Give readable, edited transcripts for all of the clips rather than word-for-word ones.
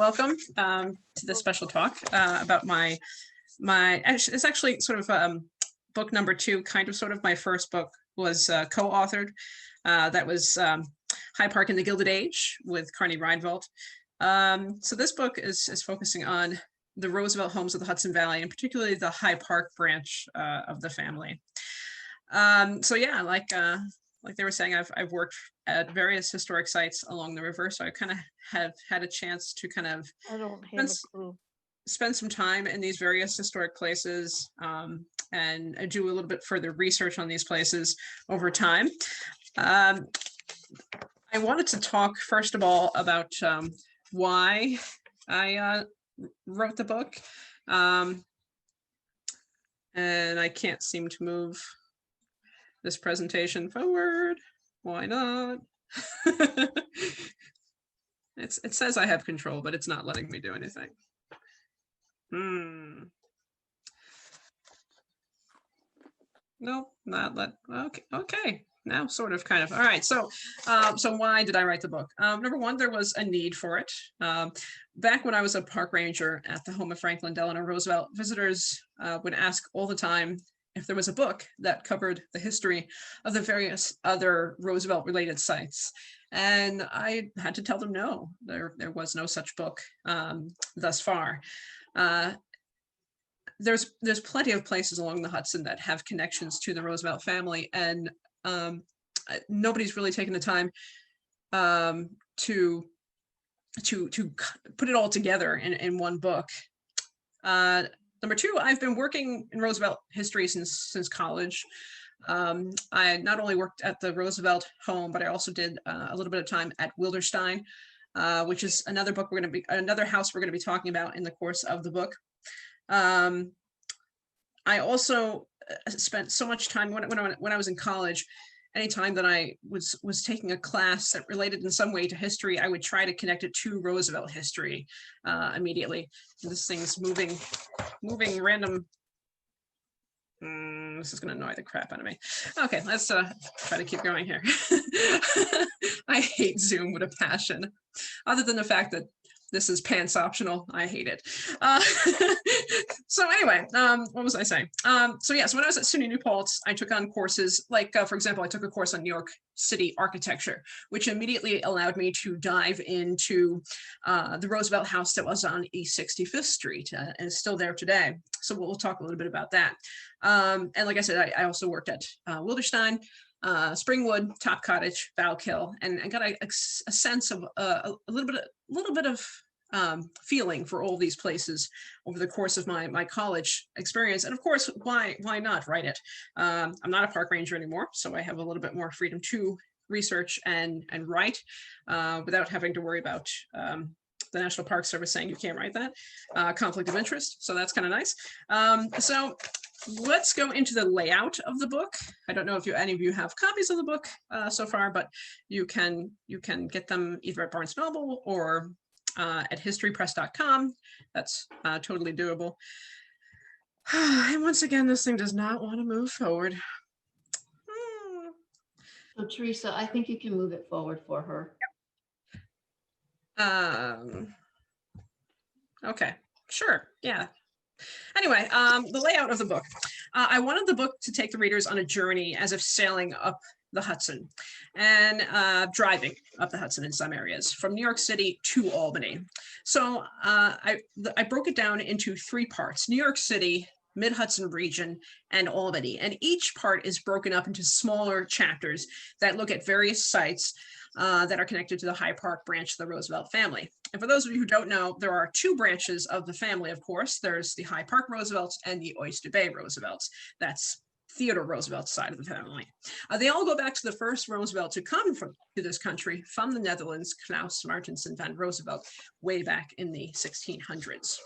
Welcome to this special talk about it's actually sort of book number 2, kind of sort of. My first book was co-authored. That was Hyde Park and the Gilded Age with Carney Reinfeldt. So this book is focusing on the Roosevelt homes of the Hudson Valley, and particularly the Hyde Park branch of the family. So yeah, like they were saying, I've worked at various historic sites along the river, so I kind of have had a chance to kind of spend some time in these various historic places and do a little bit further research on these places over time. I wanted to talk first of all about why I wrote the book, and I can't seem to move this presentation forward. Why not? It says I have control, but it's not letting me do anything. Nope, not let. Okay. Now, sort of, kind of. All right. So why did I write the book? Number one, there was a need for it. Back when I was a park ranger at the home of Franklin and Eleanor Roosevelt, visitors would ask all the time if there was a book that covered the history of the various other Roosevelt-related sites. And I had to tell them no, there was no such book thus far. There's plenty of places along the Hudson that have connections to the Roosevelt family, and nobody's really taken the time to put it all together in one book. Number two, I've been working in Roosevelt history since college. I not only worked at the Roosevelt home, but I also did a little bit of time at Wilderstein, which is another house we're going to be talking about in the course of the book. I also spent so much time when I was in college. Anytime that I was taking a class that related in some way to history, I would try to connect it to Roosevelt history immediately. This thing's moving random. This is going to annoy the crap out of me. Okay, let's try to keep going here. I hate Zoom with a passion. Other than the fact that this is pants optional, I hate it. So anyway, what was I saying? So when I was at SUNY New Paltz, I took on courses like, for example, I took a course on New York City architecture, which immediately allowed me to dive into the Roosevelt house that was on East 65th Street and is still there today. So we'll talk a little bit about that. And like I said, I also worked at Wilderstein, Springwood, Top Cottage, Val-Kill, and I got a sense of a little bit of feeling for all these places over the course of my college experience. And of course, why not write it? I'm not a park ranger anymore, so I have a little bit more freedom to research and write without having to worry about the National Park Service saying you can't write that, conflict of interest. So that's kind of nice. So let's go into the layout of the book. I don't know if any of you have copies of the book so far, but you can get them either at Barnes Noble or at historypress.com. That's totally doable. And once again, this thing does not want to move forward. So Teresa, I think you can move it forward for her. Okay, sure, yeah. Anyway, the layout of the book. I wanted the book to take the readers on a journey as if sailing up the Hudson and driving up the Hudson in some areas, from New York City to Albany. So I broke it down into 3 parts: New York City, Mid-Hudson region, and Albany. And each part is broken up into smaller chapters that look at various sites that are connected to the Hyde Park branch of the Roosevelt family. And for those of you who don't know, there are 2 branches of the family, of course. There's the Hyde Park Roosevelts and the Oyster Bay Roosevelts. That's Theodore Roosevelt's side of the family. They all go back to the first Roosevelt to come to this country from the Netherlands, Knaus Martensen van Roosevelt, way back in the 1600s.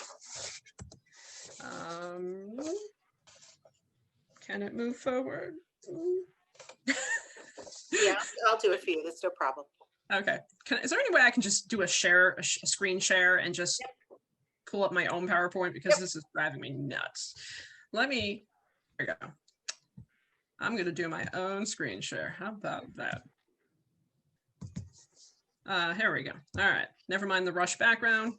Can it move forward? Yeah, I'll do it for you. That's no problem. Okay. Is there any way I can just do a screen share and just pull up my own PowerPoint, because this is driving me nuts? There we go. I'm going to do my own screen share. How about that? Here we go. All right. Never mind the rush background.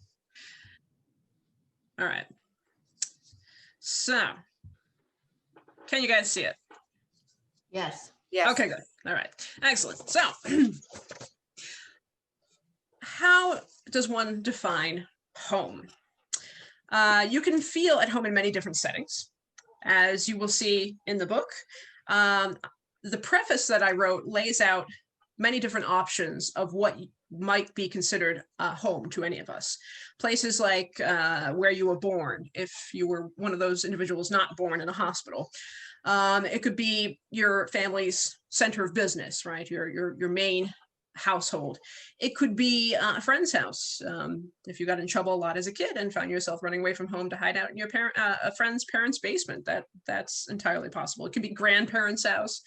All right. So, can you guys see it? Yes. Yes. Okay, good. All right, excellent. So, how does one define home? You can feel at home in many different settings, as you will see in the book. The preface that I wrote lays out many different options of what might be considered a home to any of us. Places like where you were born, if you were one of those individuals not born in a hospital. It could be your family's center of business, right? Your main household. It could be a friend's house. If you got in trouble a lot as a kid and found yourself running away from home to hide out in your a friend's parents' basement, that's entirely possible. It could be grandparents' house.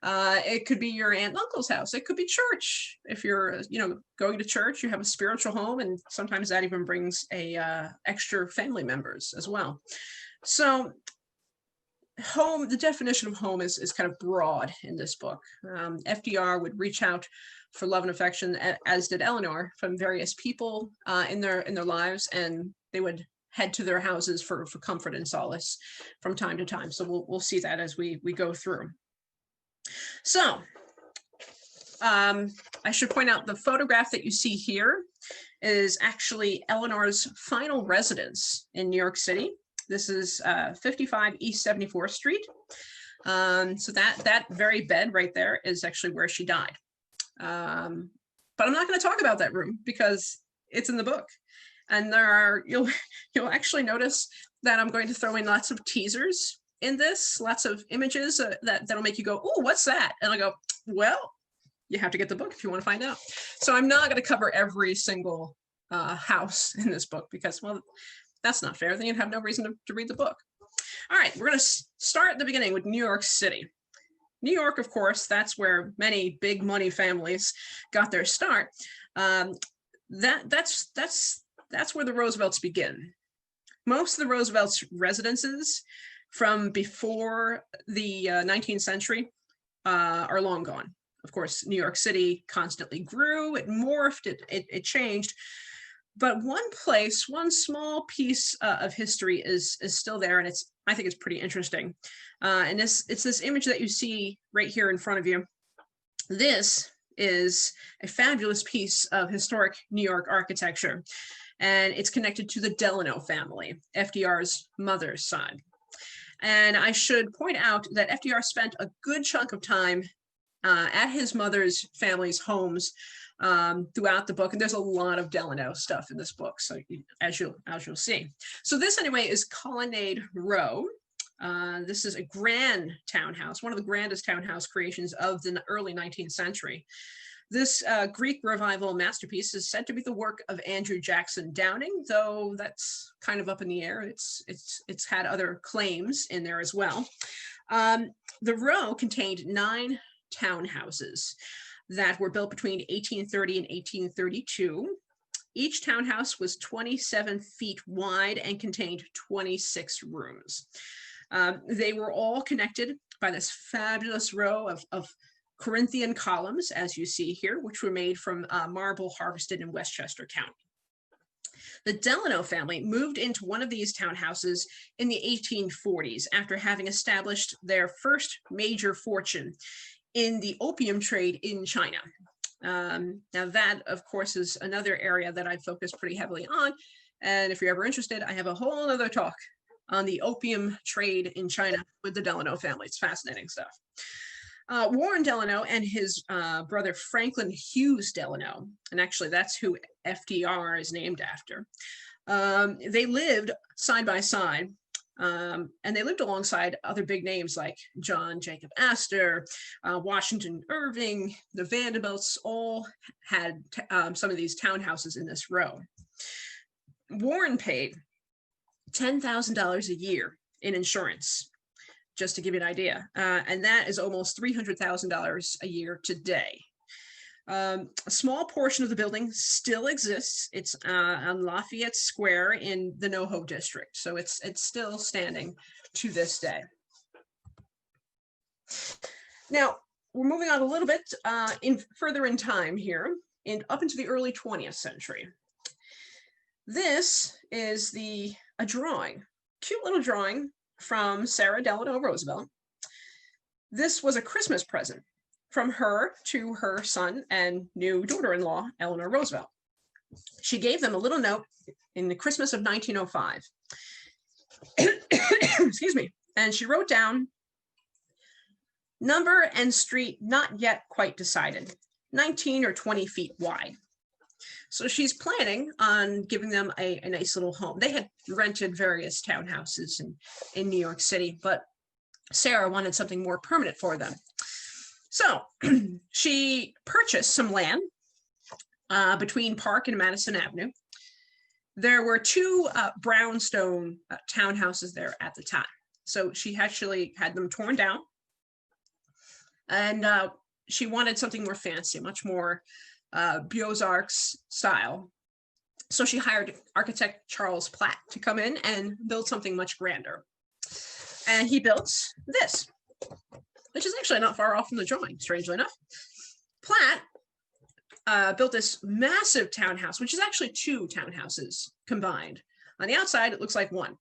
It could be your aunt and uncle's house. It could be church. If you're, going to church, you have a spiritual home, and sometimes that even brings a extra family members as well. So home, the definition of home is kind of broad in this book. FDR would reach out for love and affection, as did Eleanor, from various people in their lives, and they would head to their houses for comfort and solace from time to time. So we'll see that as we go through. So I should point out the photograph that you see here is actually Eleanor's final residence in New York City. This is 55 East 74th Street. So that very bed right there is actually where she died. But I'm not going to talk about that room because it's in the book. And you'll actually notice that I'm going to throw in lots of teasers in this, lots of images that'll make you go, oh, what's that? And I go, well, you have to get the book if you want to find out. So I'm not going to cover every single house in this book because, well, that's not fair. Then you'd have no reason to read the book. All right, we're going to start at the beginning with New York City. New York, of course, that's where many big money families got their start. That's where the Roosevelts begin. Most of the Roosevelts' residences from before the 19th century are long gone. Of course, New York City constantly grew, it morphed, it changed. But one place, one small piece of history is still there, and I think it's pretty interesting. And it's this image that you see right here in front of you. This is a fabulous piece of historic New York architecture, and it's connected to the Delano family, FDR's mother's side. And I should point out that FDR spent a good chunk of time at his mother's family's homes throughout the book, and there's a lot of Delano stuff in this book, so as you'll see. So this anyway is Colonnade Row. This is a grand townhouse, one of the grandest townhouse creations of the early 19th century. This Greek revival masterpiece is said to be the work of Andrew Jackson Downing, though that's kind of up in the air. It's had other claims in there as well. The row contained 9 townhouses that were built between 1830 and 1832. Each townhouse was 27 feet wide and contained 26 rooms. They were all connected by this fabulous row of Corinthian columns, as you see here, which were made from marble harvested in Westchester County. The Delano family moved into one of these townhouses in the 1840s after having established their first major fortune in the opium trade in China. Now that, of course, is another area that I focus pretty heavily on. And if you're ever interested, I have a whole other talk on the opium trade in China with the Delano family. It's fascinating stuff. Warren Delano and his brother Franklin Hughes Delano, and actually that's who FDR is named after, they lived side by side, and they lived alongside other big names like John Jacob Astor, Washington Irving. The Vanderbilts all had some of these townhouses in this row. Warren paid $10,000 a year in insurance, just to give you an idea. And that is almost $300,000 a year today. A small portion of the building still exists. It's on Lafayette Square in the NoHo district. So it's still standing to this day. Now, we're moving on a little bit further in time here, and up into the early 20th century. This is a drawing, cute little drawing from Sarah Delano Roosevelt. This was a Christmas present from her to her son and new daughter-in-law, Eleanor Roosevelt. She gave them a little note in the Christmas of 1905. Excuse me. And she wrote down, number and street not yet quite decided, 19 or 20 feet wide. So she's planning on giving them a nice little home. They had rented various townhouses in New York City, but Sarah wanted something more permanent for them. So she purchased some land between Park and Madison Avenue. There were two brownstone townhouses there at the time. So she actually had them torn down. And she wanted something more fancy, much more Beaux-Arts style. So she hired architect Charles Platt to come in and build something much grander. And he built this, which is actually not far off from the drawing, strangely enough. Platt built this massive townhouse, which is actually two townhouses combined. On the outside, it looks like one,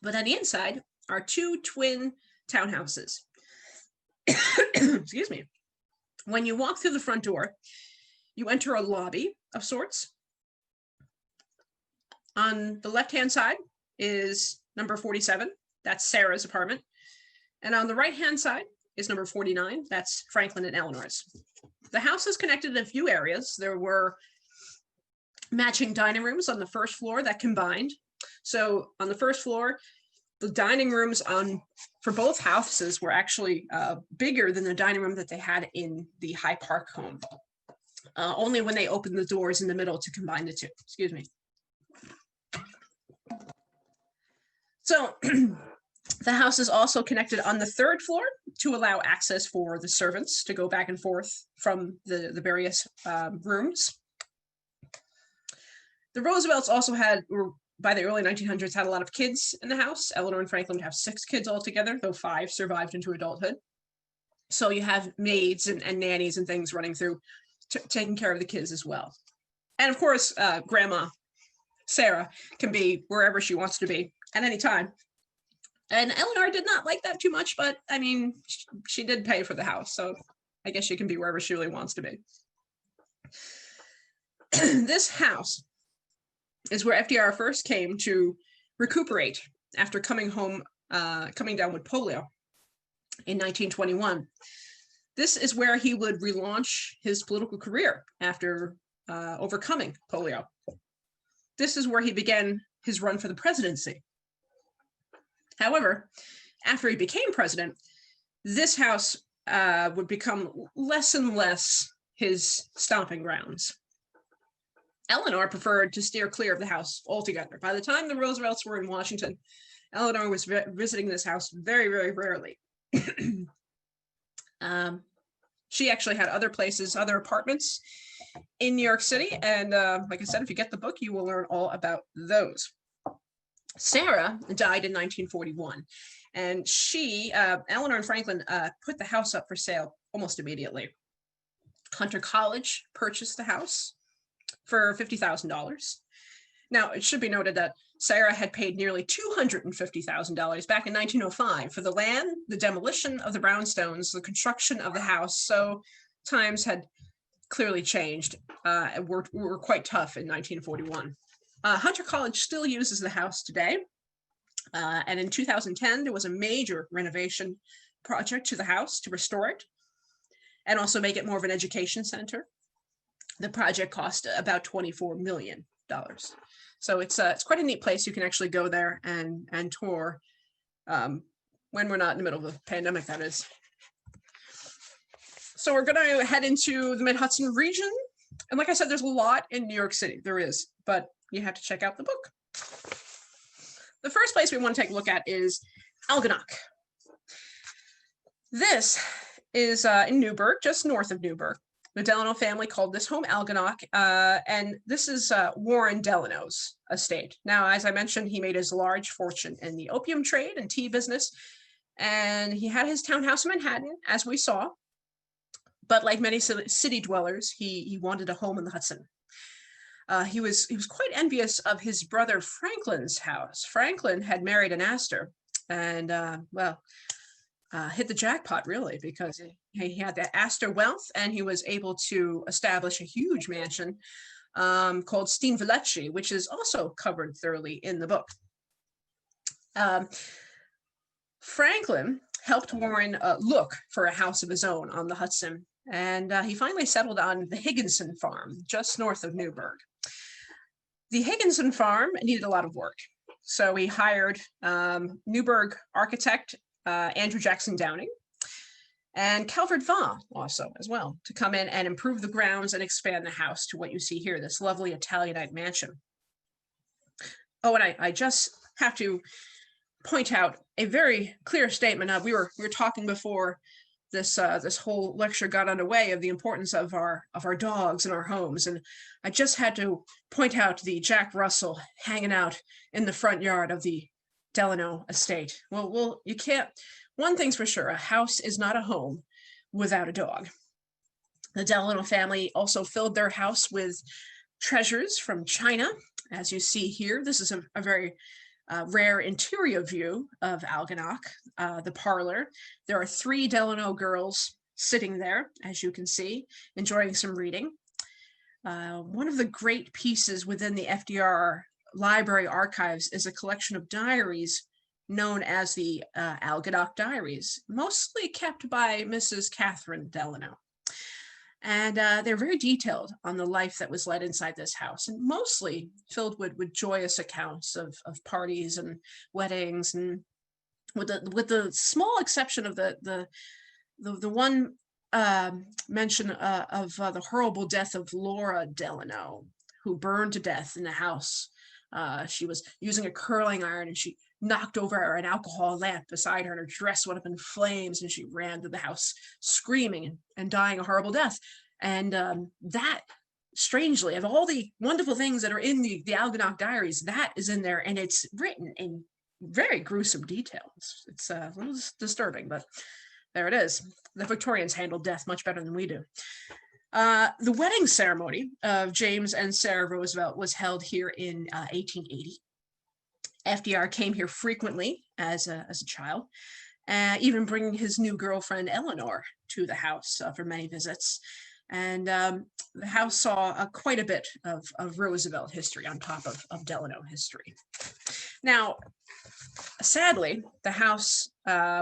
but on the inside are two twin townhouses. Excuse me. When you walk through the front door, you enter a lobby of sorts. On the left-hand side is number 47. That's Sarah's apartment. And on the right-hand side is number 49. That's Franklin and Eleanor's. The house is connected in a few areas. There were matching dining rooms on the first floor that combined. So on the first floor, the dining rooms for both houses were actually bigger than the dining room that they had in the Hyde Park home. Only when they opened the doors in the middle to combine the two. Excuse me. So the house is also connected on the third floor to allow access for the servants to go back and forth from the various rooms. The Roosevelts also by the early 1900s, had a lot of kids in the house. Eleanor and Franklin would have 6 kids altogether, though 5 survived into adulthood. So you have maids and nannies and things running through, taking care of the kids as well. And of course, Grandma Sarah can be wherever she wants to be at any time. And Eleanor did not like that too much, but I mean, she did pay for the house, so I guess she can be wherever she really wants to be. This house is where FDR first came to recuperate after coming down with polio in 1921. This is where he would relaunch his political career after overcoming polio. This is where he began his run for the presidency. However, after he became president, this house would become less and less his stomping grounds. Eleanor preferred to steer clear of the house altogether. By the time the Roosevelts were in Washington, Eleanor was visiting this house very, very rarely. She actually had other places, other apartments in New York City. And like I said, if you get the book, you will learn all about those. Sarah died in 1941, and Eleanor and Franklin, put the house up for sale almost immediately. Hunter College purchased the house for $50,000. Now, it should be noted that Sarah had paid nearly $250,000 back in 1905 for the land, the demolition of the brownstones, the construction of the house. So times had clearly changed. Were quite tough in 1941. Hunter College still uses the house today. And in 2010, there was a major renovation project to the house to restore it and also make it more of an education center. The project cost about $24 million. So it's quite a neat place. You can actually go there and tour when we're not in the middle of the pandemic, that is. So we're going to head into the Mid-Hudson region. And like I said, there's a lot in New York City. There is, but you have to check out the book. The first place we want to take a look at is Algonac. This is in Newburgh, just north of Newburgh. The Delano family called this home Algonac, and this is Warren Delano's estate. Now, as I mentioned, he made his large fortune in the opium trade and tea business, and he had his townhouse in Manhattan, as we saw. But like many city dwellers, he wanted a home in the Hudson. he was quite envious of his brother Franklin's house. Franklin had married an Astor, and hit the jackpot really, because he had the Astor wealth, and he was able to establish a huge mansion called Steenvilletje, which is also covered thoroughly in the book. Franklin helped Warren look for a house of his own on the Hudson, and he finally settled on the Higginson farm just north of Newburgh. The Higginson farm needed a lot of work, so he hired Newburgh architect Andrew Jackson Downing and Calvert Vaughn also as well to come in and improve the grounds and expand the house to what you see here, this lovely Italianate mansion. Oh, and I just have to point out a very clear statement. We were talking before this this whole lecture got underway of the importance of our dogs in our homes, and I just had to point out the Jack Russell hanging out in the front yard of the Delano estate. Well, you can't. One thing's for sure: a house is not a home without a dog. The Delano family also filled their house with treasures from China, as you see here. This is a very rare interior view of Algonac, the parlor. There are 3 Delano girls sitting there, as you can see, enjoying some reading. One of the great pieces within the FDR library archives is a collection of diaries known as the Algonac Diaries, mostly kept by Mrs. Catherine Delano. And they're very detailed on the life that was led inside this house, and mostly filled with joyous accounts of parties and weddings, and with the small exception of the one mention of the horrible death of Laura Delano, who burned to death in the house. She was using a curling iron, and she knocked over an alcohol lamp beside her, and her dress went up in flames, and she ran to the house screaming and dying a horrible death. And that, strangely, of all the wonderful things that are in the Algonac Diaries, that is in there, and it's written in very gruesome details. It's a little disturbing, but there it is. The Victorians handled death much better than we do. The wedding ceremony of James and Sarah Roosevelt was held here in 1880. FDR came here frequently as a child, even bringing his new girlfriend Eleanor to the house for many visits. And the house saw quite a bit of Roosevelt history on top of Delano history. Now, sadly, the house,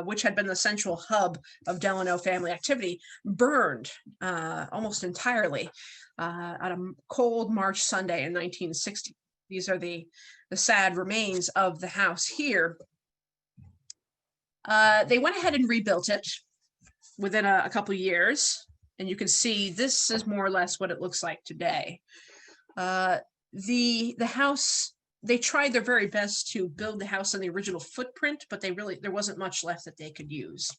which had been the central hub of Delano family activity, burned almost entirely on a cold March Sunday in 1960. These are the sad remains of the house here. They went ahead and rebuilt it within a couple of years, and you can see this is more or less what it looks like today. The house, they tried their very best to build the house on the original footprint, but there wasn't much left that they could use.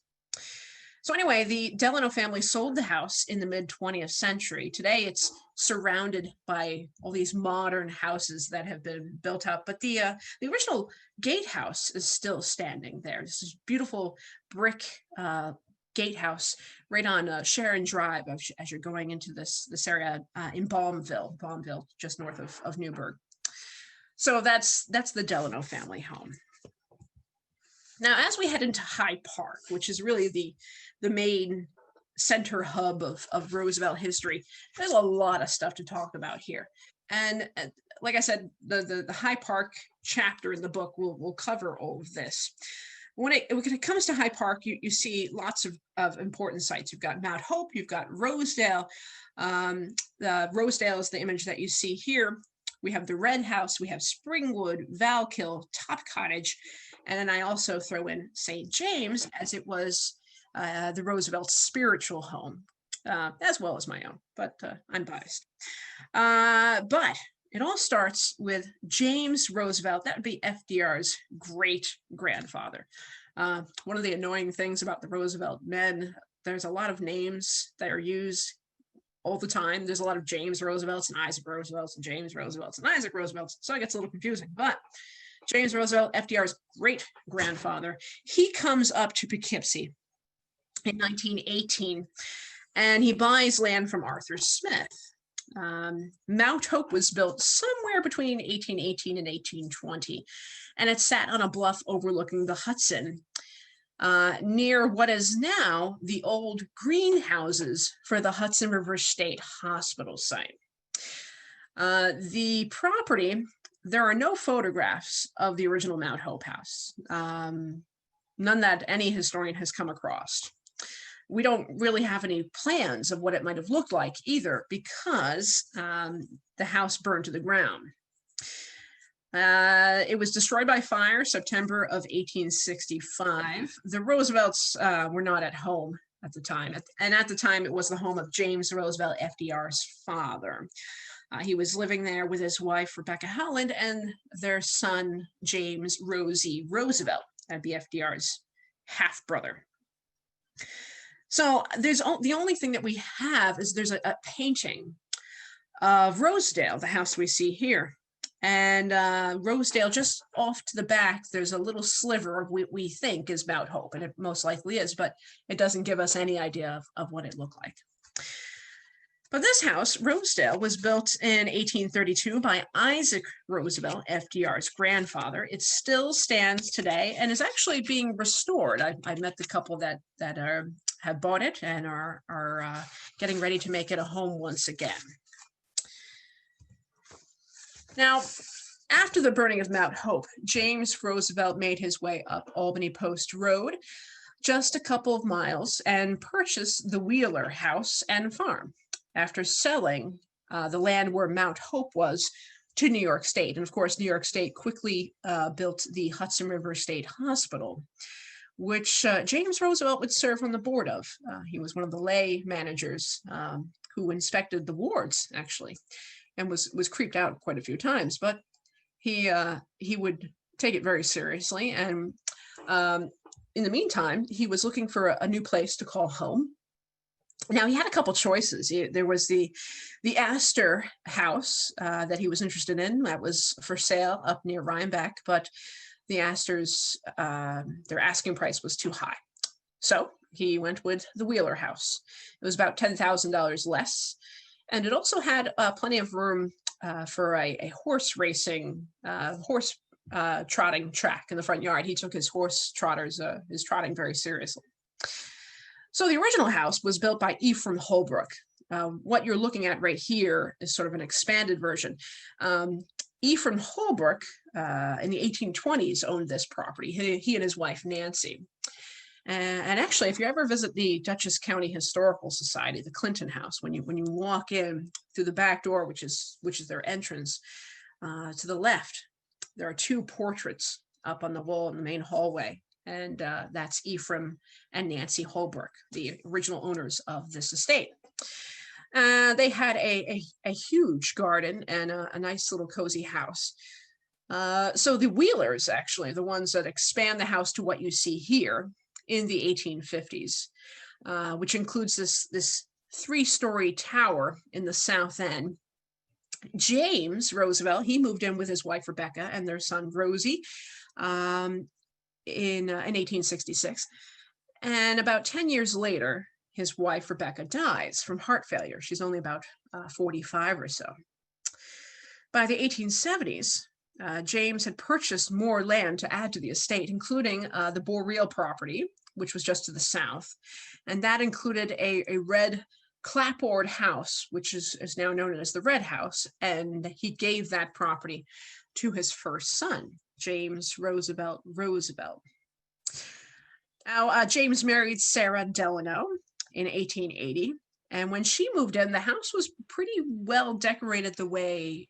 So anyway, the Delano family sold the house in the mid-20th century. Today, it's surrounded by all these modern houses that have been built up, but the original gatehouse is still standing there. This is beautiful brick gatehouse right on Sharon Drive as you're going into this area in Balmville, just north of Newburgh. So that's the Delano family home. Now, as we head into Hyde Park, which is really the main center hub of Roosevelt history, there's a lot of stuff to talk about here. And like I said, the Hyde Park chapter in the book will cover all of this. When it comes to Hyde Park, you see lots of important sites. You've got Mount Hope, you've got Rosedale. Rosedale is the image that you see here. We have the Red House, we have Springwood, Val-Kill, Top Cottage, and then I also throw in St. James, as it was the Roosevelt spiritual home, as well as my own, but I'm biased. But it all starts with James Roosevelt. That would be FDR's great-grandfather. One of the annoying things about the Roosevelt men, there's a lot of names that are used all the time. There's a lot of James Roosevelts and Isaac Roosevelts and James Roosevelts and Isaac Roosevelts, so it gets a little confusing. But James Roosevelt, FDR's great-grandfather, he comes up to Poughkeepsie in 1918, and he buys land from Arthur Smith. Mount Hope was built somewhere between 1818 and 1820, and it sat on a bluff overlooking the Hudson, near what is now the old greenhouses for the Hudson River State Hospital site. The property, there are no photographs of the original Mount Hope house, none that any historian has come across. We don't really have any plans of what it might have looked like either, because the house burned to the ground. It was destroyed by fire September of 1865. The Roosevelts were not at home at the time. And at the time, it was the home of James Roosevelt, FDR's father. He was living there with his wife, Rebecca Howland, and their son, James Rosie Roosevelt, that'd be FDR's half-brother. So the only thing that we have is there's a painting of Rosedale, the house we see here. And Rosedale, just off to the back, there's a little sliver of what we think is Mount Hope, and it most likely is, but it doesn't give us any idea of what it looked like. But this house, Rosedale, was built in 1832 by Isaac Roosevelt, FDR's grandfather. It still stands today and is actually being restored. I met the couple that have bought it and are getting ready to make it a home once again. Now, after the burning of Mount Hope, James Roosevelt made his way up Albany Post Road, just a couple of miles, and purchased the Wheeler house and farm after selling the land where Mount Hope was to New York State. And of course, New York State quickly built the Hudson River State Hospital, which James Roosevelt would serve on the board of. He was one of the lay managers who inspected the wards, actually, and was creeped out quite a few times, but he would take it very seriously. And in the meantime, he was looking for a new place to call home. Now, he had a couple choices. There was the Astor house that he was interested in, that was for sale up near Rhinebeck, but the Astors, their asking price was too high. So he went with the Wheeler house. It was about $10,000 less. And it also had plenty of room for a horse racing, trotting track in the front yard. He took his his trotting very seriously. So the original house was built by Ephraim Holbrook. What you're looking at right here is sort of an expanded version. Ephraim Holbrook in the 1820s owned this property. He and his wife, Nancy. And actually, if you ever visit the Dutchess County Historical Society, the Clinton House, when you walk in through the back door, which is their entrance, to the left, there are two portraits up on the wall in the main hallway. And that's Ephraim and Nancy Holbrook, the original owners of this estate. They had a huge garden and a nice little cozy house. So the Wheelers, actually, the ones that expand the house to what you see here in the 1850s, which includes this three-story tower in the south end. James Roosevelt, he moved in with his wife, Rebecca, and their son, Rosie, in 1866. And about 10 years later, his wife, Rebecca, dies from heart failure. She's only about 45 or so. By the 1870s, James had purchased more land to add to the estate, including the Boreal property, which was just to the south. And that included a red clapboard house, which is now known as the Red House. And he gave that property to his first son, James Roosevelt. Now, James married Sarah Delano in 1880. And when she moved in, the house was pretty well decorated the way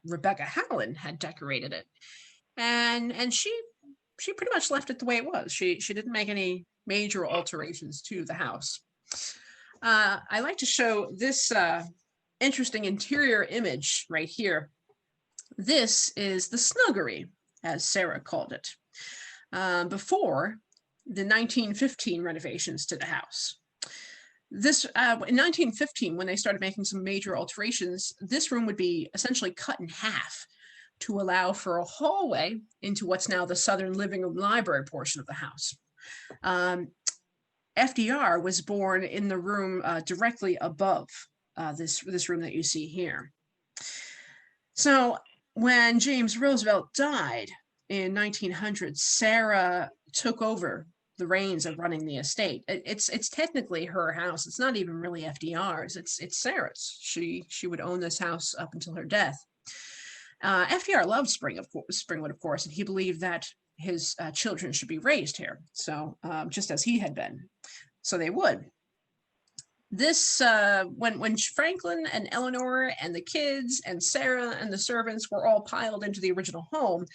Rebecca Howland had decorated it. And she pretty much left it the way it was. She didn't make any major alterations to the house. I like to show this interesting interior image right here. This is the snuggery, as Sarah called it, before the 1915 renovations to the house. This in 1915, when they started making some major alterations, this room would be essentially cut in half to allow for a hallway into what's now the southern living room library portion of the house. FDR was born in the room directly above this room that you see here. So when James Roosevelt died in 1900, Sarah took over the reins of running the estate. It's technically her house. It's not even really FDR's. It's Sarah's. She would own this house up until her death. FDR loved Springwood, of course, and he believed that his children should be raised here. So just as he had been, so they would. This when Franklin and Eleanor and the kids and Sarah and the servants were all piled into the original home,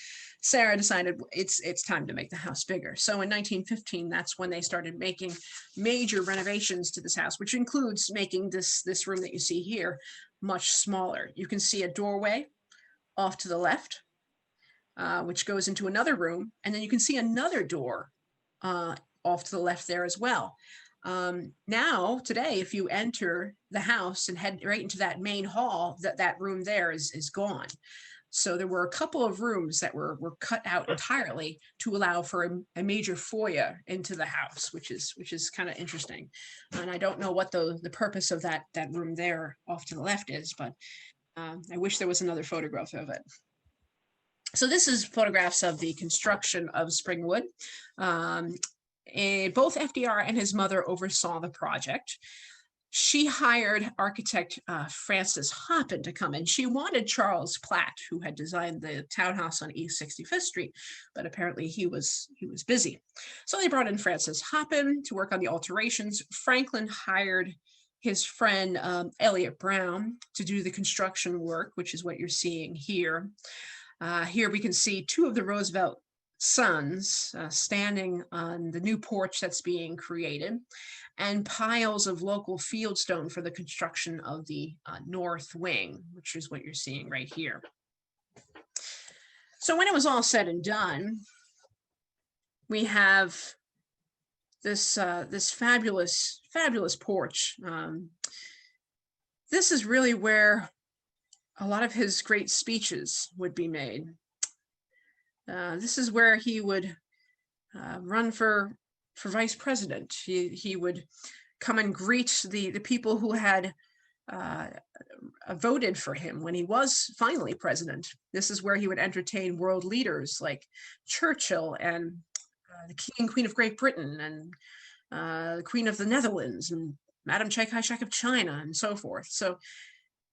Sarah decided it's time to make the house bigger. So in 1915, that's when they started making major renovations to this house, which includes making this room that you see here much smaller. You can see a doorway off to the left, which goes into another room, and then you can see another door off to the left there as well. Now, today, if you enter the house and head right into that main hall, that room there is gone. So there were a couple of rooms that were cut out entirely to allow for a major foyer into the house, which is kind of interesting. And I don't know what the purpose of that room there off to the left is, but I wish there was another photograph of it. So this is photographs of the construction of Springwood. Both FDR and his mother oversaw the project. She hired architect Francis Hoppin to come in. She wanted Charles Platt, who had designed the townhouse on East 65th Street, but apparently he was busy. So they brought in Francis Hoppin to work on the alterations. Franklin hired his friend Elliott Brown to do the construction work, which is what you're seeing here. Here we can see two of the Roosevelt sons standing on the new porch that's being created, and piles of local fieldstone for the construction of the north wing, which is what you're seeing right here. So when it was all said and done, we have this fabulous porch. This is really where a lot of his great speeches would be made. This is where he would run for vice president. He would come and greet the people who had voted for him when he was finally president. This is where he would entertain world leaders like Churchill and the King and Queen of Great Britain and the Queen of the Netherlands and Madam Chai Kai-shek of China and so forth. So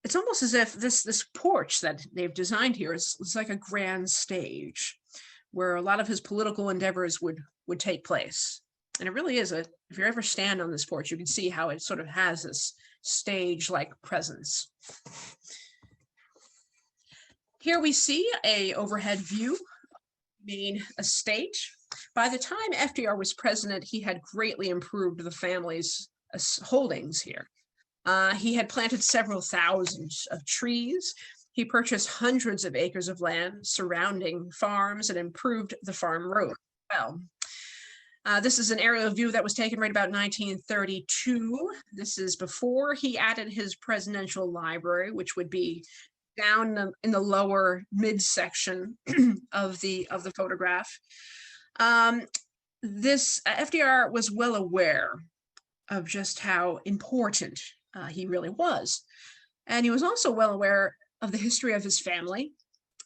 it's almost as if this porch that they've designed here is like a grand stage where a lot of his political endeavors would take place. And it really is if you ever stand on this porch, you can see how it sort of has this stage-like presence. Here we see a overhead view of the main estate. By the time FDR was president, he had greatly improved the family's holdings here. He had planted several thousands of trees. He purchased hundreds of acres of land surrounding farms and improved the farm road. Well, this is an aerial view that was taken right about 1932. This is before he added his presidential library, which would be down in the lower midsection of the photograph. FDR was well aware of just how important he really was. And he was also well aware of the history of his family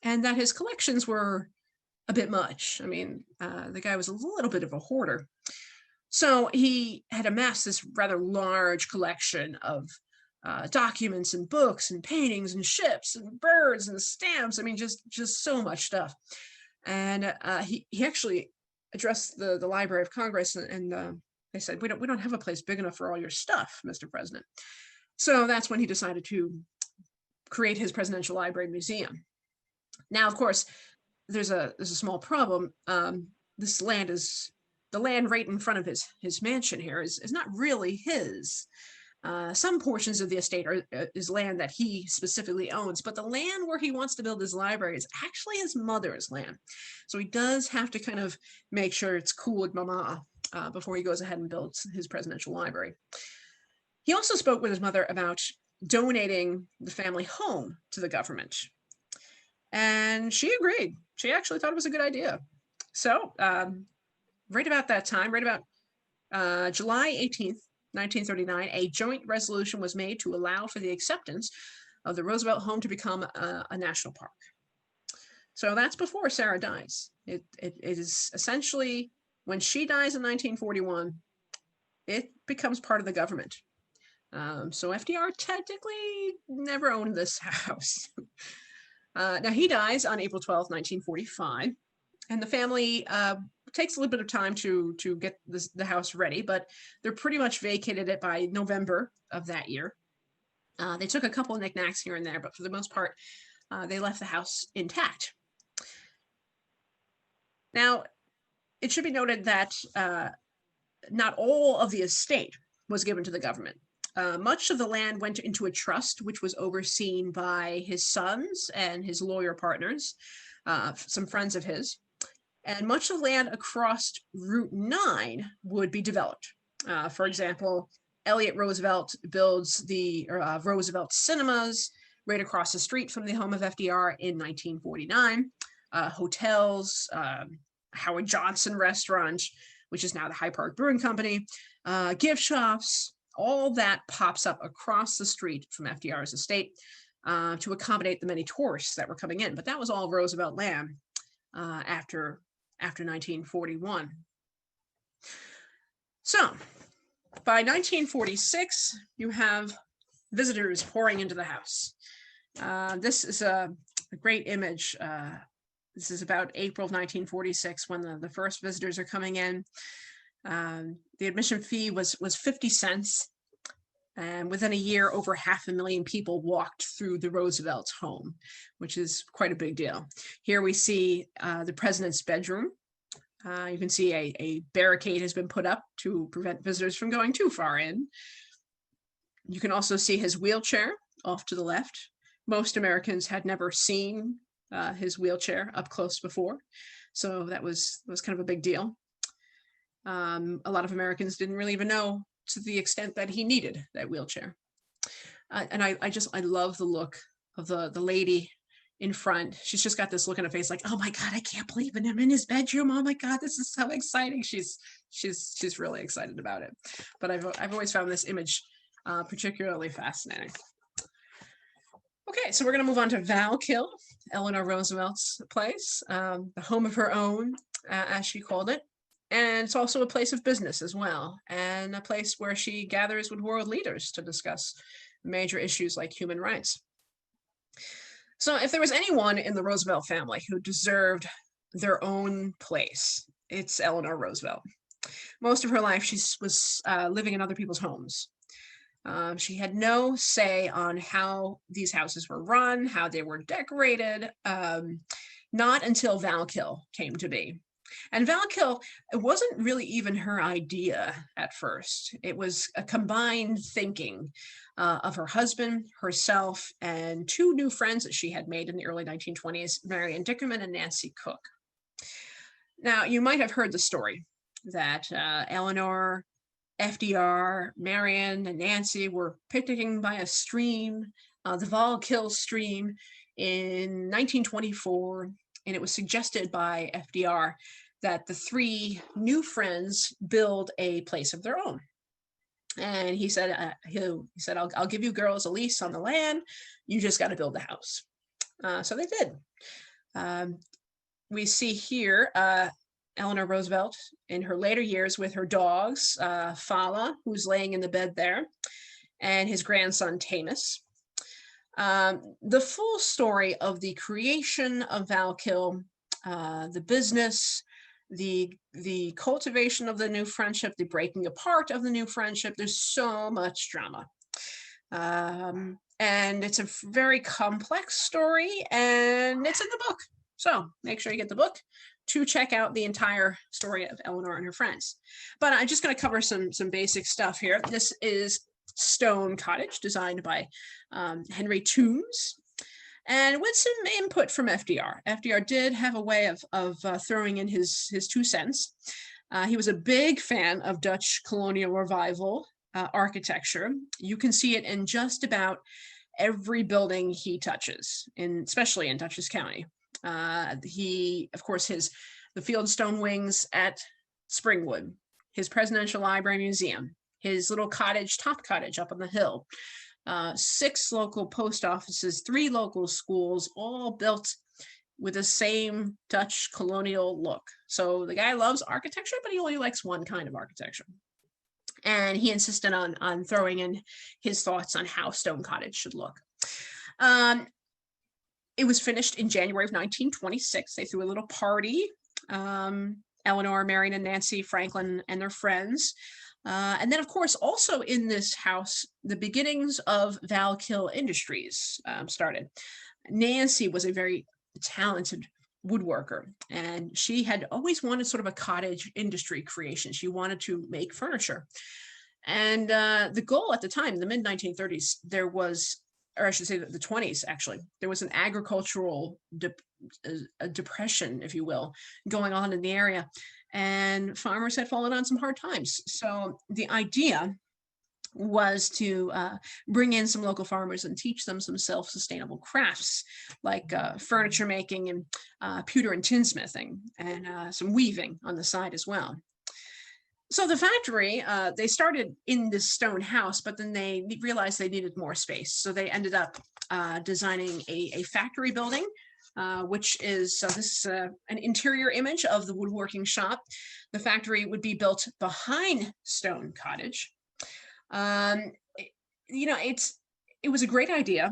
and that his collections were a bit much. I mean, the guy was a little bit of a hoarder. So he had amassed this rather large collection of documents and books and paintings and ships and birds and stamps. I mean, just so much stuff. And he actually addressed the Library of Congress, and they said, we don't have a place big enough for all your stuff, Mr. President. So that's when he decided to create his presidential library museum. Now, of course, there's a small problem. This land the land right in front of his mansion here is not really his. Some portions of the estate is land that he specifically owns, but the land where he wants to build his library is actually his mother's land. So he does have to kind of make sure it's cool with mama before he goes ahead and builds his presidential library. He also spoke with his mother about donating the family home to the government. And she agreed. She actually thought it was a good idea. So right about that time, right about July 18th, 1939, a joint resolution was made to allow for the acceptance of the Roosevelt home to become a national park. So that's before Sarah dies. It is essentially, when she dies in 1941, it becomes part of the government. So FDR technically never owned this house. Now he dies on April 12th, 1945, and the family takes a little bit of time to get the house ready, but they're pretty much vacated it by November of that year. They took a couple of knickknacks here and there, but for the most part, they left the house intact. Now, it should be noted that not all of the estate was given to the government. Much of the land went into a trust, which was overseen by his sons and his lawyer partners, some friends of his. And much of the land across Route 9 would be developed. For example, Elliott Roosevelt builds the Roosevelt Cinemas right across the street from the home of FDR in 1949. Hotels, Howard Johnson Restaurant, which is now the Hyde Park Brewing Company, gift shops, all that pops up across the street from FDR's estate to accommodate the many tourists that were coming in. But that was all Roosevelt land after 1941. So by 1946, you have visitors pouring into the house. This is a great image. This is about April of 1946 when the first visitors are coming in. The admission fee was 50 cents. And within a year, over 500,000 people walked through the Roosevelt home, which is quite a big deal. Here we see the president's bedroom. You can see a barricade has been put up to prevent visitors from going too far in. You can also see his wheelchair off to the left. Most Americans had never seen his wheelchair up close before, so that was kind of a big deal. A lot of Americans didn't really even know to the extent that he needed that wheelchair. And I love the look of the lady in front. She's just got this look on her face like, oh my God, I can't believe it. I'm in his bedroom. Oh my God, this is so exciting. She's really excited about it. But I've always found this image particularly fascinating. Okay, so we're going to move on to Val-Kill, Eleanor Roosevelt's place, the home of her own, as she called it. And it's also a place of business as well, and a place where she gathers with world leaders to discuss major issues like human rights. So if there was anyone in the Roosevelt family who deserved their own place, it's Eleanor Roosevelt. Most of her life, she was living in other people's homes. She had no say on how these houses were run, how they were decorated, not until Val-Kill came to be. And Val-Kill, it wasn't really even her idea at first. It was a combined thinking of her husband, herself, and two new friends that she had made in the early 1920s, Marion Dickerman and Nancy Cook. Now, you might have heard the story that Eleanor, FDR, Marion, and Nancy were picnicking by a stream, the Val-Kill stream, in 1924. And it was suggested by FDR that the three new friends build a place of their own. And he said, I'll give you girls a lease on the land. You just got to build the house. So they did. We see here Eleanor Roosevelt in her later years with her dogs, Fala, who's laying in the bed there, and his grandson, Tamus. The full story of the creation of Val-Kill, the business, the cultivation of the new friendship, the breaking apart of the new friendship, there's so much drama. And it's a very complex story, and it's in the book. So make sure you get the book to check out the entire story of Eleanor and her friends. But I'm just going to cover some basic stuff here. This is Stone Cottage, designed by Henry Toombs, and with some input from FDR. FDR did have a way of throwing in his 2 cents. He was a big fan of Dutch colonial revival architecture. You can see it in just about every building he touches, especially in Dutchess County. Of course, the fieldstone wings at Springwood, his Presidential Library Museum, his little cottage, Top Cottage up on the hill. 6 local post offices, 3 local schools, all built with the same Dutch colonial look. So the guy loves architecture, but he only likes one kind of architecture. And he insisted on throwing in his thoughts on how Stone Cottage should look. It was finished in January of 1926. They threw a little party. Eleanor, Marion, and Nancy, Franklin, and their friends. And then, of course, also in this house, the beginnings of Val-Kill Industries started. Nancy was a very talented woodworker, and she had always wanted sort of a cottage industry creation. She wanted to make furniture. And the goal at the time, the mid-1930s, there was, or I should say the 20s, actually, there was an agricultural depression, if you will, going on in the area. And farmers had fallen on some hard times. So the idea was to bring in some local farmers and teach them some self-sustainable crafts like furniture making and pewter and tinsmithing, and some weaving on the side as well. So the factory, they started in this stone house, but then they realized they needed more space. So they ended up designing a factory building, which is, this is an interior image of the woodworking shop. The factory would be built behind Stone Cottage. You know, it was a great idea,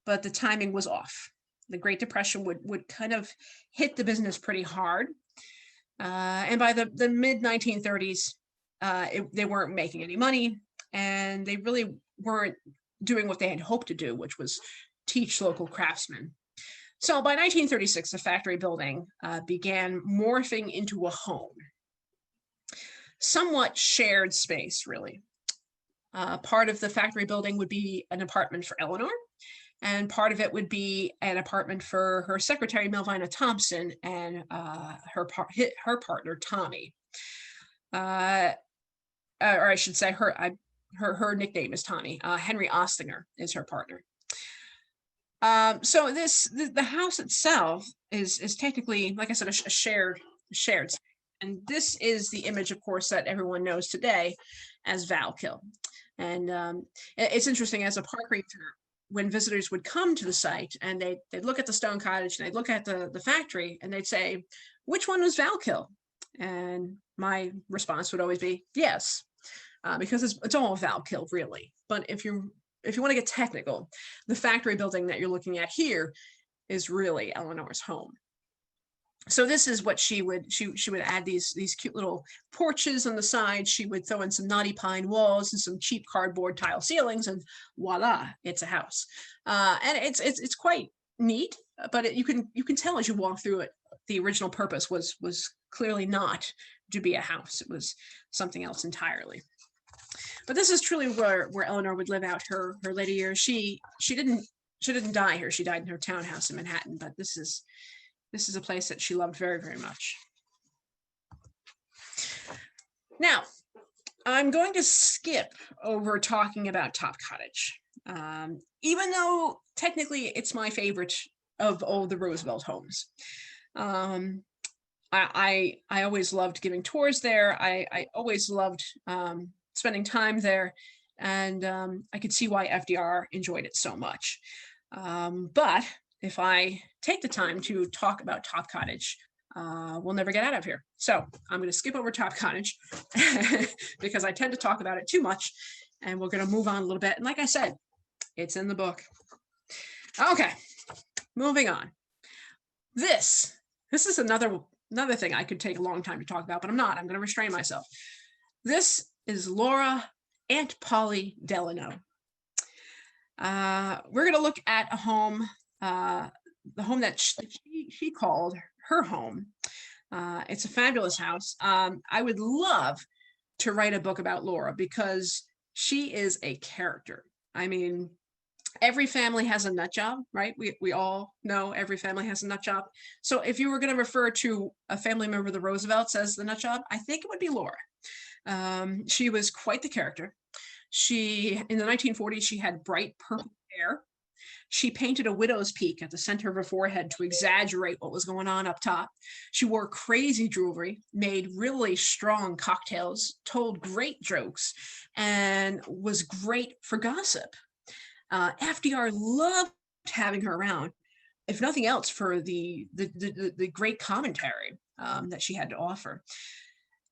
but the timing was off. The Great Depression would kind of hit the business pretty hard. And by the mid-1930s, they weren't making any money, and they really weren't doing what they had hoped to do, which was teach local craftsmen. So by 1936, the factory building began morphing into a home. Somewhat shared space, really. Part of the factory building would be an apartment for Eleanor, and part of it would be an apartment for her secretary, Melvina Thompson, and her partner, Tommy. Or I should say her nickname is Tommy. Henry Ostinger is her partner. So the house itself is technically, like I said, a shared space. And this is the image, of course, that everyone knows today as Val-Kill. And it's interesting, as a park ranger, when visitors would come to the site and they'd look at the stone cottage and they'd look at the factory and they'd say, which one was Val-Kill? And my response would always be yes, because it's all Val-Kill, really. But if you want to get technical, the factory building that you're looking at here is really Eleanor's home. So this is what she would add these cute little porches on the side. She would throw in some knotty pine walls and some cheap cardboard tile ceilings, and voila, it's a house. And it's quite neat, but you can tell as you walk through it, the original purpose was clearly not to be a house. It was something else entirely. But this is truly where Eleanor would live out her later years. She didn't die here. She died in her townhouse in Manhattan, but this is a place that she loved very, very much. Now, I'm going to skip over talking about Top Cottage, even though technically it's my favorite of all the Roosevelt homes. I always loved giving tours there. I always loved spending time there, and I could see why FDR enjoyed it so much. But if I take the time to talk about Top Cottage, we'll never get out of here. So I'm going to skip over Top Cottage because I tend to talk about it too much, and we're going to move on a little bit. And like I said, it's in the book. Okay, moving on. This is another thing I could take a long time to talk about, but I'm not. I'm going to restrain myself. This is Laura Aunt Polly Delano. We're going to look at a home, the home that she called her home. It's a fabulous house. I would love to write a book about Laura because she is a character. I mean, every family has a nut job, right? We all know every family has a nut job. So if you were going to refer to a family member of the Roosevelts as the nut job, I think it would be Laura. She was quite the character. In the 1940s, she had bright purple hair. She painted a widow's peak at the center of her forehead to exaggerate what was going on up top. She wore crazy jewelry, made really strong cocktails, told great jokes, and was great for gossip. FDR loved having her around, if nothing else, for the great commentary that she had to offer.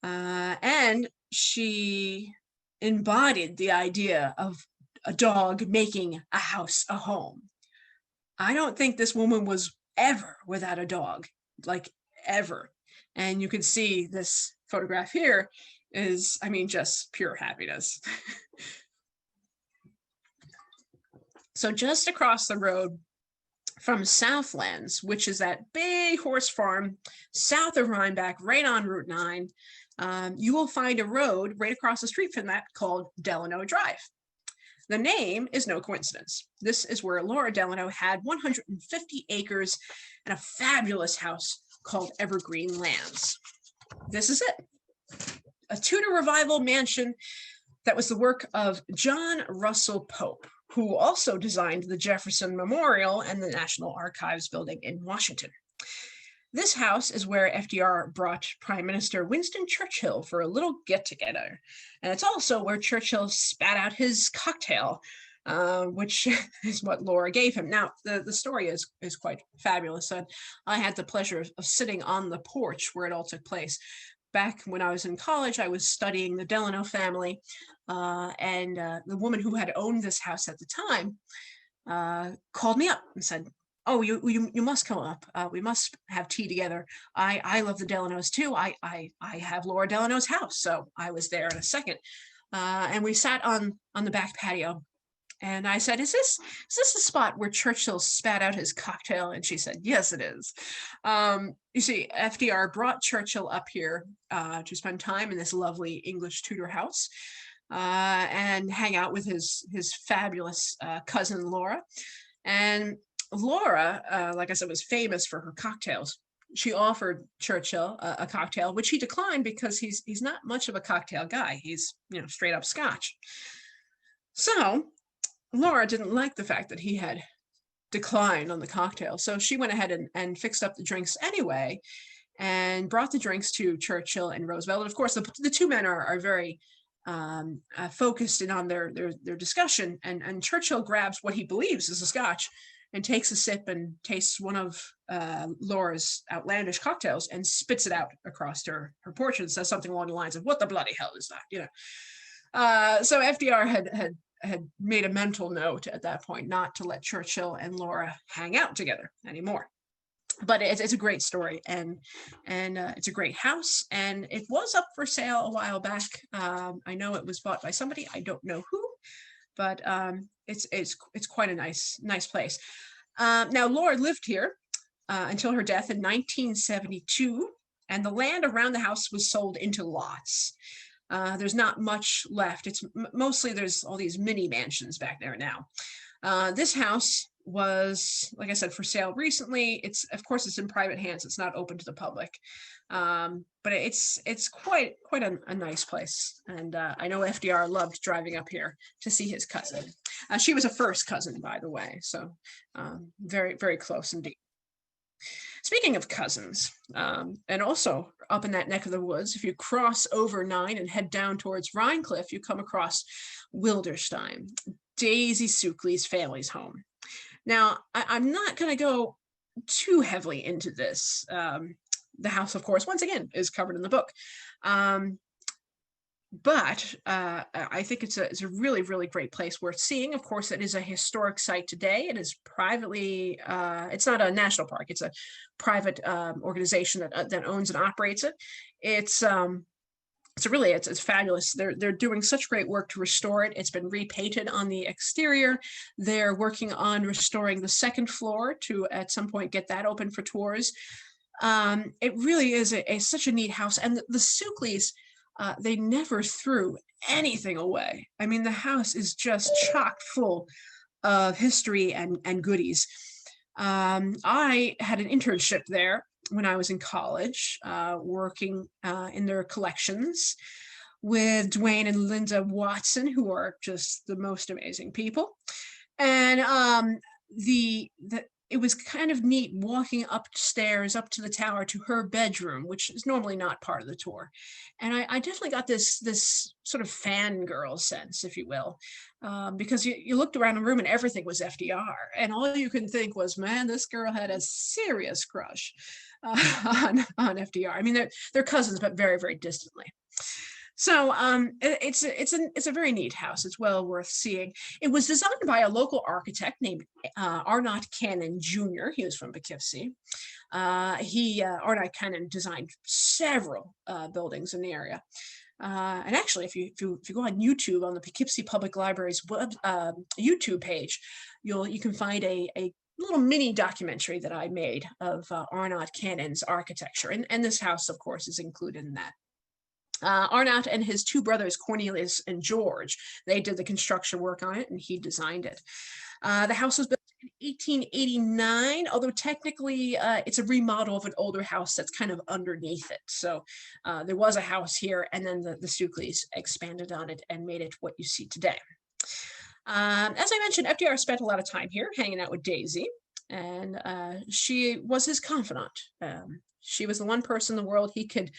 And she embodied the idea of a dog making a house a home. I don't think this woman was ever without a dog, like ever. And you can see this photograph here is, I mean, just pure happiness. So just across the road from Southlands, which is that big horse farm south of Rhinebeck, right on Route 9, you will find a road right across the street from that called Delano Drive. The name is no coincidence. This is where Laura Delano had 150 acres and a fabulous house called Evergreen Lands. This is it. A Tudor Revival mansion that was the work of John Russell Pope, who also designed the Jefferson Memorial and the National Archives building in Washington. This house is where FDR brought Prime Minister Winston Churchill for a little get-together. And it's also where Churchill spat out his cocktail, which is what Laura gave him. Now, the story is quite fabulous. And I had the pleasure of sitting on the porch where it all took place. Back when I was in college, I was studying the Delano family, and the woman who had owned this house at the time called me up and said, "Oh, you must come up. We must have tea together. I love the Delanos too. I have Laura Delano's house." So I was there in a second, and we sat on the back patio. And I said, "Is this the spot where Churchill spat out his cocktail?" And she said, "Yes, it is." You see, FDR brought Churchill up here to spend time in this lovely English Tudor house and hang out with his fabulous cousin Laura. And Laura, like I said, was famous for her cocktails. She offered Churchill a cocktail, which he declined because he's not much of a cocktail guy. He's, straight up Scotch. So Laura didn't like the fact that he had declined on the cocktail. So she went ahead and fixed up the drinks anyway and brought the drinks to Churchill and Roosevelt. And of course, the two men are very focused in on their discussion. And Churchill grabs what he believes is a Scotch and takes a sip and tastes one of Laura's outlandish cocktails and spits it out across her porch and says something along the lines of, "What the bloody hell is that?" So FDR had made a mental note at that point not to let Churchill and Laura hang out together anymore. But it's a great story, and it's a great house, and it was up for sale a while back. I know it was bought by somebody, I don't know who, but it's quite a nice place. Now Laura lived here until her death in 1972, and the land around the house was sold into lots. There's not much left. It's mostly, there's all these mini mansions back there now. This house was, like I said, for sale recently. Of course, it's in private hands. It's not open to the public. But it's quite a nice place. And I know FDR loved driving up here to see his cousin. She was a first cousin, by the way. So very, very close indeed. Speaking of cousins, and also up in that neck of the woods, if you cross over 9 and head down towards Rhinecliff, you come across Wilderstein, Daisy Suckley's family's home. Now, I'm not going to go too heavily into this. The house, of course, once again, is covered in the book. But I think it's a really, really great place worth seeing. Of course, it is a historic site today. It is privately, it's not a national park. It's a private organization that owns and operates it. It's fabulous. They're doing such great work to restore it. It's been repainted on the exterior. They're working on restoring the second floor to at some point get that open for tours. It really is such a neat house. And the Suckleys, they never threw anything away. I mean, the house is just chock full of history and goodies. I had an internship there when I was in college, working in their collections with Dwayne and Linda Watson, who are just the most amazing people. And it was kind of neat walking upstairs up to the tower to her bedroom, which is normally not part of the tour. And I definitely got this sort of fangirl sense, if you will, because you looked around the room and everything was FDR. And all you can think was, man, this girl had a serious crush on FDR. I mean, they're cousins, but very, very distantly. So it's a very neat house. It's well worth seeing. It was designed by a local architect named Arnott Cannon Jr. He was from Poughkeepsie. Arnott Cannon designed several buildings in the area. And actually, if you go on YouTube, on the Poughkeepsie Public Library's YouTube page, you can find a little mini documentary that I made of Arnott Cannon's architecture. And this house, of course, is included in that. Arnott and his two brothers, Cornelius and George, they did the construction work on it, and he designed it. The house was built in 1889, although technically it's a remodel of an older house that's kind of underneath it. So there was a house here, and then the Stuckleys expanded on it and made it what you see today. As I mentioned, FDR spent a lot of time here hanging out with Daisy, and she was his confidant. She was the one person in the world he could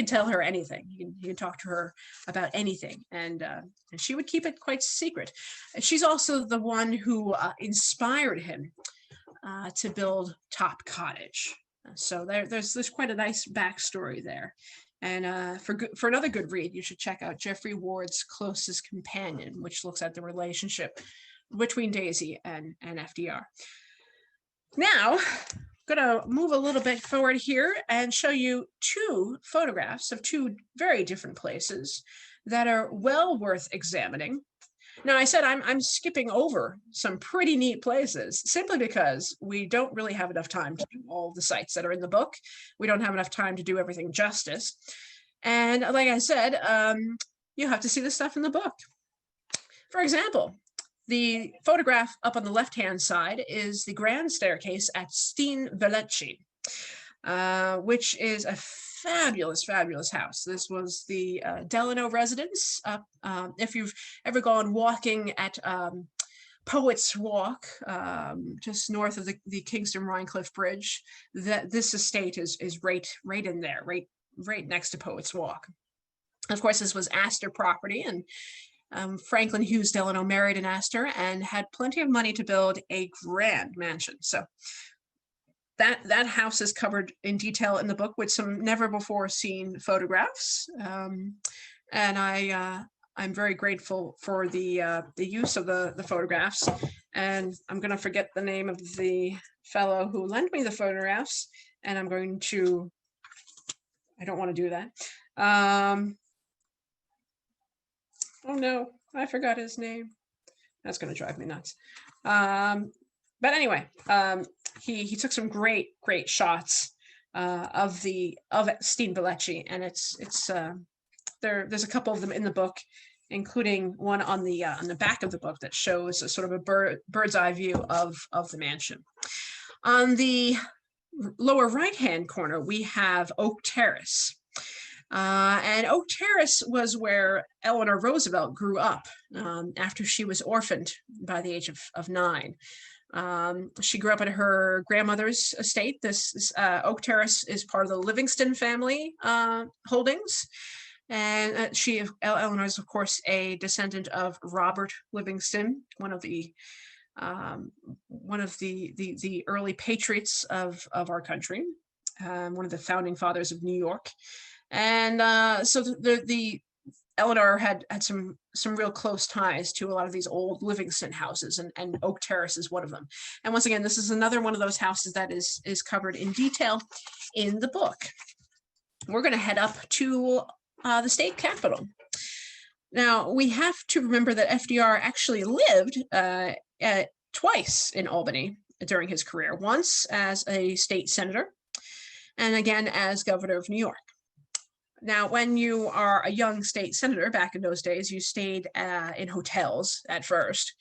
tell her anything. He could talk to her about anything, and she would keep it quite secret. She's also the one who inspired him to build Top Cottage. So there's quite a nice backstory there. And for another good read, you should check out Jeffrey Ward's Closest Companion, which looks at the relationship between Daisy and FDR. Now, I'm going to move a little bit forward here and show you two photographs of two very different places that are well worth examining. Now, I said I'm skipping over some pretty neat places simply because we don't really have enough time to do all the sites that are in the book. We don't have enough time to do everything justice. And like I said, you have to see the stuff in the book. For example, the photograph up on the left-hand side is the grand staircase at Steen Vellecci, which is a fabulous, fabulous house. This was the Delano residence. If you've ever gone walking at Poets Walk, just north of the Kingston Rhinecliff Bridge, this estate is right in there, right next to Poets Walk. Of course, this was Astor property, and Franklin Hughes Delano married an Astor and had plenty of money to build a grand mansion. So that house is covered in detail in the book with some never before seen photographs. And I'm very grateful for the use of the photographs. And I'm going to forget the name of the fellow who lent me the photographs. And I don't want to do that. Oh no, I forgot his name. That's going to drive me nuts. But anyway, he took some great shots of Steen Vellecci, and there's a couple of them in the book, including one on the back of the book that shows a sort of a bird's eye view of the mansion. On the lower right-hand corner, we have Oak Terrace. And Oak Terrace was where Eleanor Roosevelt grew up after she was orphaned by the age of 9. She grew up at her grandmother's estate. This Oak Terrace is part of the Livingston family holdings. And Eleanor is, of course, a descendant of Robert Livingston, one of the early patriots of our country, one of the founding fathers of New York. And so the Eleanor had some real close ties to a lot of these old Livingston houses, and Oak Terrace is one of them. And once again, this is another one of those houses that is covered in detail in the book. We're going to head up to the state capitol. Now, we have to remember that FDR actually lived twice in Albany during his career, once as a state senator and again as governor of New York. Now, when you are a young state senator back in those days, you stayed in hotels at first,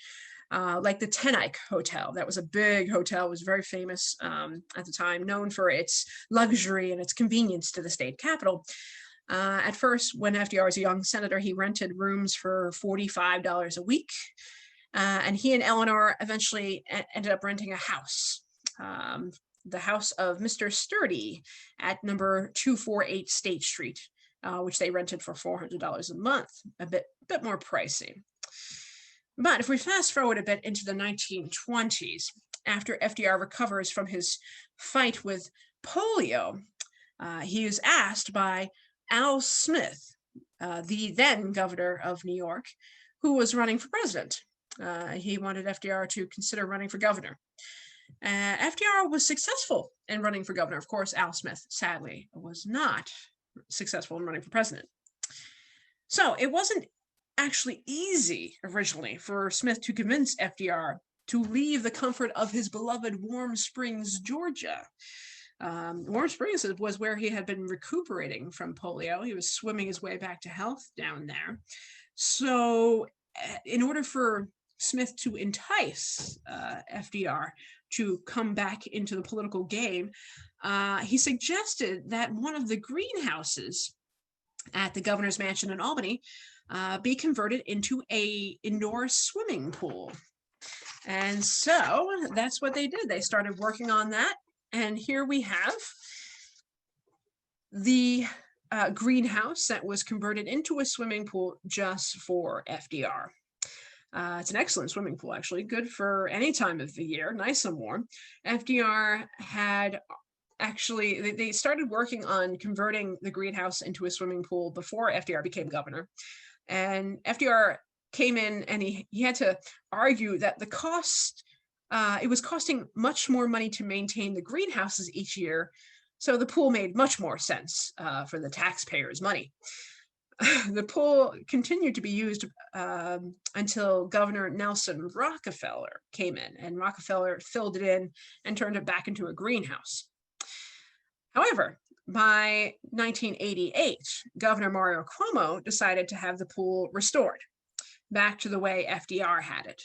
like the Ten Eyck Hotel. That was a big hotel, was very famous at the time, known for its luxury and its convenience to the state capitol. At first, when FDR was a young senator, he rented rooms for $45 a week. And he and Eleanor eventually ended up renting a house, the house of Mr. Sturdy at number 248 State Street, which they rented for $400 a month, a bit more pricey. But if we fast forward a bit into the 1920s, after FDR recovers from his fight with polio, he is asked by Al Smith, the then governor of New York, who was running for president. He wanted FDR to consider running for governor. FDR was successful in running for governor. Of course, Al Smith, sadly, was not successful in running for president. So it wasn't actually easy originally for Smith to convince FDR to leave the comfort of his beloved Warm Springs, Georgia. Warm Springs was where he had been recuperating from polio. He was swimming his way back to health down there. So in order for Smith to entice FDR to come back into the political game, he suggested that one of the greenhouses at the governor's mansion in Albany be converted into an indoor swimming pool. And so that's what they did. They started working on that. And here we have the greenhouse that was converted into a swimming pool just for FDR. It's an excellent swimming pool, actually, good for any time of the year, nice and warm. FDR had actually, they started working on converting the greenhouse into a swimming pool before FDR became governor. And FDR came in and he had to argue that the cost, it was costing much more money to maintain the greenhouses each year. So the pool made much more sense for the taxpayers' money. The pool continued to be used until Governor Nelson Rockefeller came in, and Rockefeller filled it in and turned it back into a greenhouse. However, by 1988, Governor Mario Cuomo decided to have the pool restored back to the way FDR had it.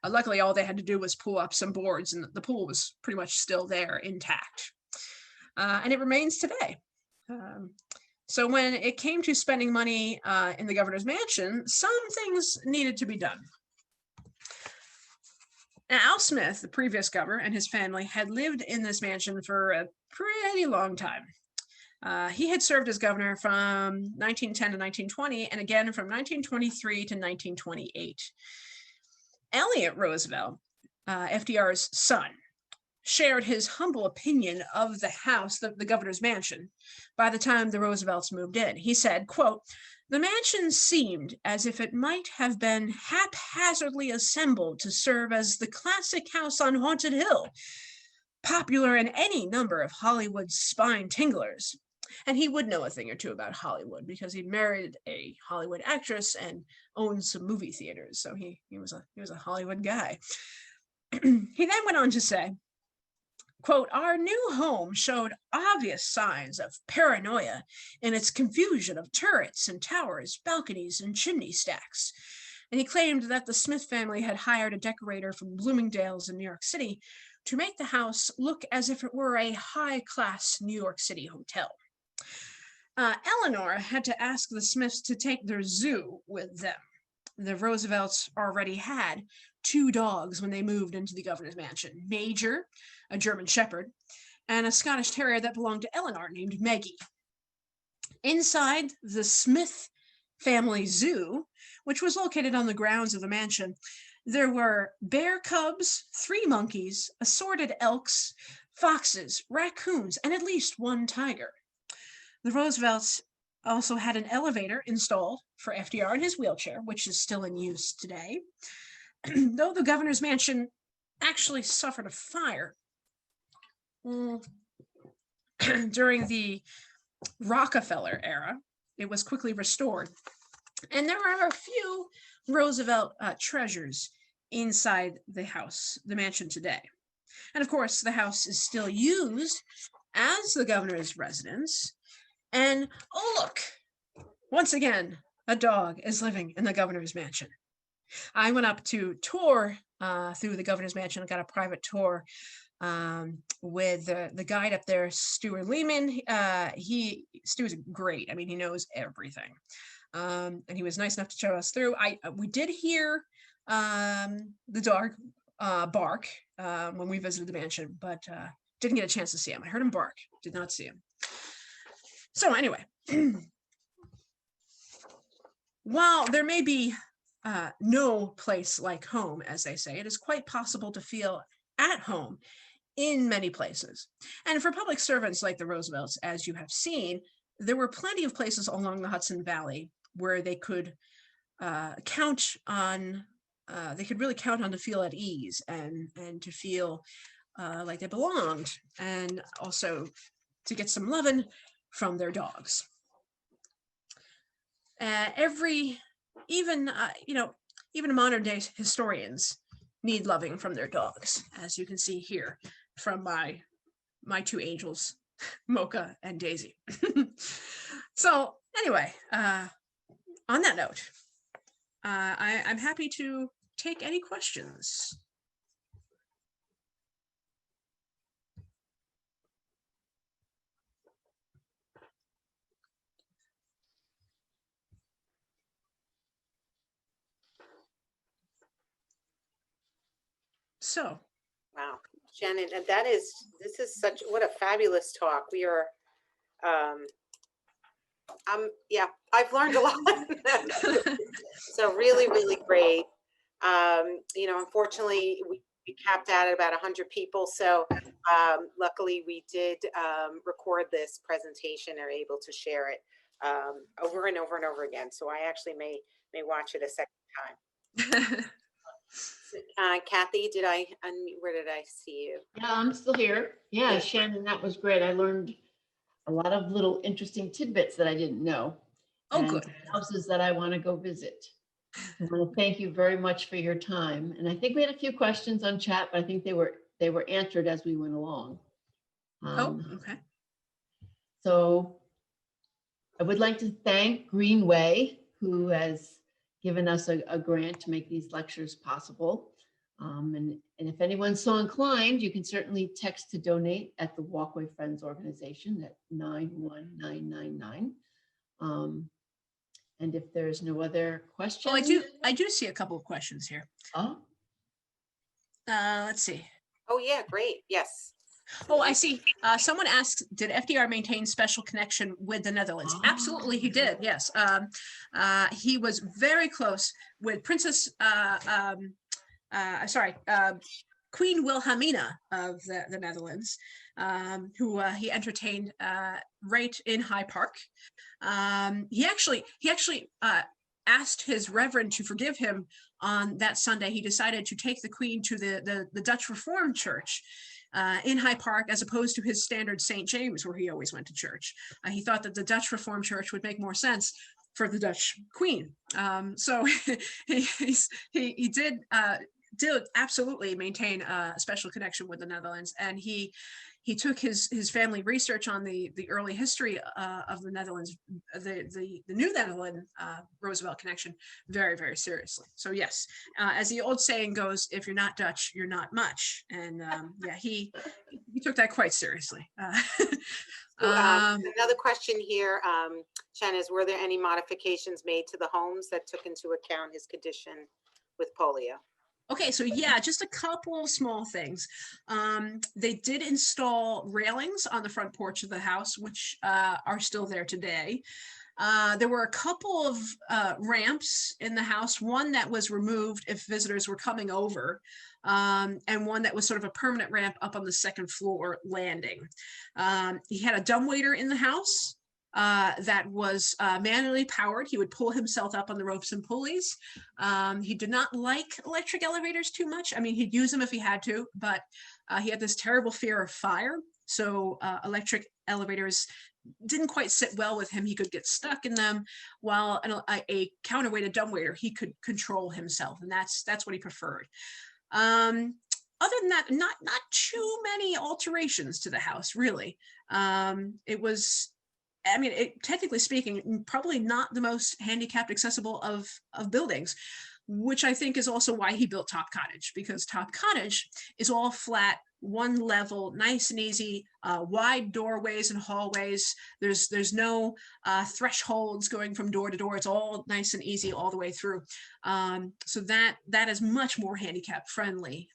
Luckily, all they had to do was pull up some boards, and the pool was pretty much still there intact. And it remains today. So when it came to spending money in the governor's mansion, some things needed to be done. Now, Al Smith, the previous governor, and his family had lived in this mansion for a pretty long time. He had served as governor from 1910 to 1920, and again from 1923 to 1928. Elliott Roosevelt, FDR's son, shared his humble opinion of the house, the governor's mansion, by the time the Roosevelts moved in. He said, quote, "The mansion seemed as if it might have been haphazardly assembled to serve as the classic house on Haunted Hill, popular in any number of Hollywood's spine tinglers." And he would know a thing or two about Hollywood because he married a Hollywood actress and owned some movie theaters. So he was a Hollywood guy. He then went on to say, quote, "Our new home showed obvious signs of paranoia in its confusion of turrets and towers, balconies and chimney stacks." And he claimed that the Smith family had hired a decorator from Bloomingdale's in New York City to make the house look as if it were a high-class New York City hotel. Eleanor had to ask the Smiths to take their zoo with them. The Roosevelts already had 2 dogs when they moved into the governor's mansion: Major, a German Shepherd, and a Scottish Terrier that belonged to Eleanor named Maggie. Inside the Smith family zoo, which was located on the grounds of the mansion, there were bear cubs, 3 monkeys, assorted elks, foxes, raccoons, and at least 1 tiger. The Roosevelts also had an elevator installed for FDR in his wheelchair, which is still in use today. Though the governor's mansion actually suffered a fire during the Rockefeller era, it was quickly restored. And there are a few Roosevelt treasures inside the house, the mansion today. And of course, the house is still used as the governor's residence. And oh, look, once again, a dog is living in the governor's mansion. I went up to tour through the governor's mansion. I got a private tour with the guide up there, Stuart Lehman. Stu's great. I mean, he knows everything. And he was nice enough to show us through. We did hear the dog bark when we visited the mansion, but didn't get a chance to see him. I heard him bark, did not see him. So anyway, while there may be no place like home, as they say, it is quite possible to feel at home in many places. And for public servants like the Roosevelts, as you have seen, there were plenty of places along the Hudson Valley where they could count on, they could really count on to feel at ease and to feel like they belonged, and also to get some loving from their dogs. Even modern day historians need loving from their dogs, as you can see here from my two angels, Mocha and Daisy. So anyway, on that note, I'm happy to take any questions. So, Wow, Shannon, and this is what a fabulous talk. We are, yeah, I've learned a lot. So really, really great. Unfortunately, we capped out at about 100 people. So luckily we did record this presentation and are able to share it over and over and over again. So I actually may watch it a second time. Kathy, did I unmute? Where did I see you? Yeah, I'm still here. Yeah, Shannon, that was great. I learned a lot of little interesting tidbits that I didn't know. Oh, good. Houses that I want to go visit. I want to thank you very much for your time. And I think we had a few questions on chat, but I think they were answered as we went along. Okay. So I would like to thank Greenway, who has given us a grant to make these lectures possible. And if anyone's so inclined, you can certainly text to donate at the Walkway Friends organization at 91999. And if there's no other questions. Oh, I do see a couple of questions here. Oh. Let's see. Oh yeah, great. Yes. Oh, I see. Someone asked, did FDR maintain special connection with the Netherlands? Absolutely, he did. Yes. He was very close with Queen Wilhelmina of the Netherlands, who he entertained right in Hyde Park. He actually asked his reverend to forgive him on that Sunday. He decided to take the Queen to the Dutch Reformed Church in Hyde Park, as opposed to his standard St. James, where he always went to church. He thought that the Dutch Reformed Church would make more sense for the Dutch Queen. So he did absolutely maintain a special connection with the Netherlands, and he took his family research on the early history of the Netherlands, the New Netherlands Roosevelt connection, very, very seriously. So yes, as the old saying goes, if you're not Dutch, you're not much. And yeah, he took that quite seriously. Another question here, Shannon, is were there any modifications made to the homes that took into account his condition with polio? Okay, so yeah, just a couple of small things. They did install railings on the front porch of the house, which are still there today. There were a couple of ramps in the house, one that was removed if visitors were coming over, and one that was sort of a permanent ramp up on the second floor landing. He had a dumbwaiter in the house that was manually powered. He would pull himself up on the ropes and pulleys. He did not like electric elevators too much. I mean, he'd use them if he had to, but he had this terrible fear of fire. So electric elevators didn't quite sit well with him. He could get stuck in them, while a counterweighted dumbwaiter, he could control himself, and that's what he preferred. Other than that, not too many alterations to the house, really. It was, I mean, technically speaking, probably not the most handicapped accessible of buildings, which I think is also why he built Top Cottage, because Top Cottage is all flat one level, nice and easy, wide doorways and hallways. There's no thresholds going from door to door. It's all nice and easy all the way through. So that is much more handicap friendly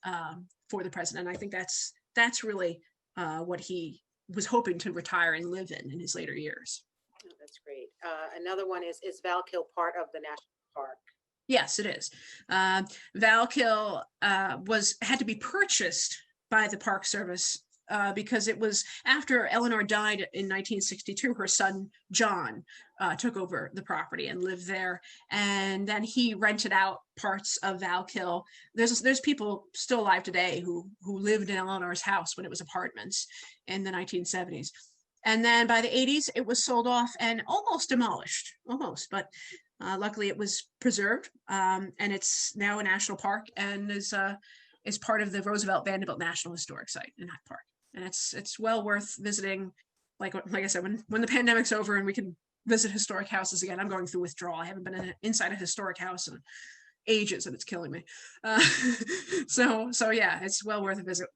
for the president. I think that's really what he was hoping to retire and live in his later years. Oh, that's great. Another one is Val-Kill part of the national park? Yes, it is. Val-Kill had to be purchased by the Park Service because it was after Eleanor died in 1962, her son John took over the property and lived there, and then he rented out parts of Val-Kill. There's people still alive today who lived in Eleanor's house when it was apartments in the 1970s. And then by the 80s, it was sold off and almost demolished, but luckily it was preserved, and it's now a national park and is part of the Roosevelt-Vanderbilt National Historic Site in Hyde Park. And it's well worth visiting. Like I said, when the pandemic's over and we can visit historic houses again, I'm going through withdrawal. I haven't been inside a historic house in ages, and it's killing me. So yeah, it's well worth a visit